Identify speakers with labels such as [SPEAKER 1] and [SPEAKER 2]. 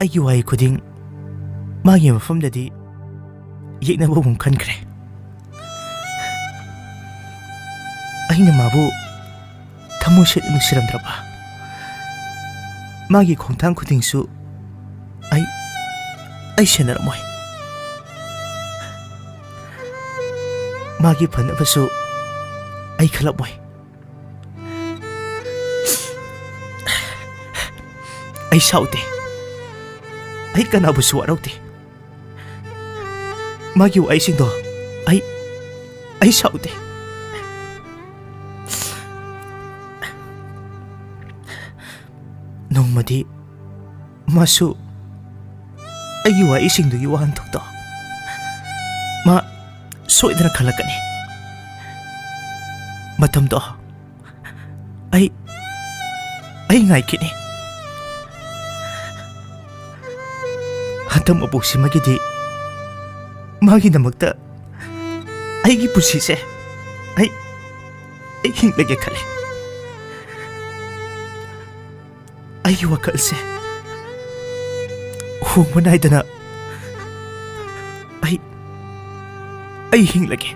[SPEAKER 1] ꯑꯩꯒꯤ ꯋꯥꯍꯩ ꯈꯨꯗꯤꯡ ꯃꯥꯒꯤ ꯃꯐꯝꯗꯗꯤ ꯌꯦꯛꯅꯕꯒꯨꯝ ꯈꯟꯈ꯭ꯔꯦ꯫ ꯑꯩꯅ ꯃꯥꯕꯨ ꯊꯃꯣꯏ ꯁꯦꯡꯅ ꯅꯨꯡꯁꯤꯔꯝꯗ꯭ꯔꯕ? ꯃꯥꯒꯤ ꯈꯣꯡꯊꯥꯡ ꯈꯨꯗꯤꯡꯁꯨ ꯑꯩ ꯁꯦꯟꯅꯔꯝꯃꯣꯏ꯫ ꯃꯥꯒꯤ ꯐꯅꯕꯁꯨ ꯑꯩ ꯈꯜꯂꯝꯃꯣꯏ꯫ ꯑꯩ ꯁꯥꯎꯗꯦ, ꯑꯩ ꯀꯅꯥꯕꯨꯁꯨ ꯋꯥꯔꯧꯗꯦ꯫ ꯃꯥꯒꯤ ꯋꯥꯍꯩꯁꯤꯡꯗꯣ ꯑꯩ ꯁꯥꯎꯗꯦ꯫ ꯅꯣꯡꯃꯗꯤ ꯃꯥꯁꯨ ꯑꯩꯒꯤ ꯋꯥꯍꯩꯁꯤꯡꯗꯨꯒꯤ ꯋꯥꯍꯟꯊꯣꯛꯇꯣ ꯃꯥ ꯁꯣꯏꯗꯅ ꯈꯜꯂꯛꯀꯅꯤ꯫ ꯃꯇꯝꯗꯣ ꯑꯩ ꯉꯥꯏꯈꯤꯅꯤ꯫ ꯍꯟꯗꯛ ꯃꯄꯣꯛꯁꯤꯃꯒꯤꯗꯤ ꯃꯥꯒꯤꯗꯃꯛꯇ ꯑꯩꯒꯤ ꯄꯨꯟꯁꯤꯁꯦ ꯑꯩ ꯍꯤꯡꯂꯒꯦ ꯈꯜꯂꯦ꯫ ꯑꯩꯒꯤ ꯋꯥꯈꯜꯁꯦ ꯍꯣꯡꯕ ꯅꯥꯏꯗꯅ ꯑꯩ ꯍꯤꯡꯂꯒꯦ꯫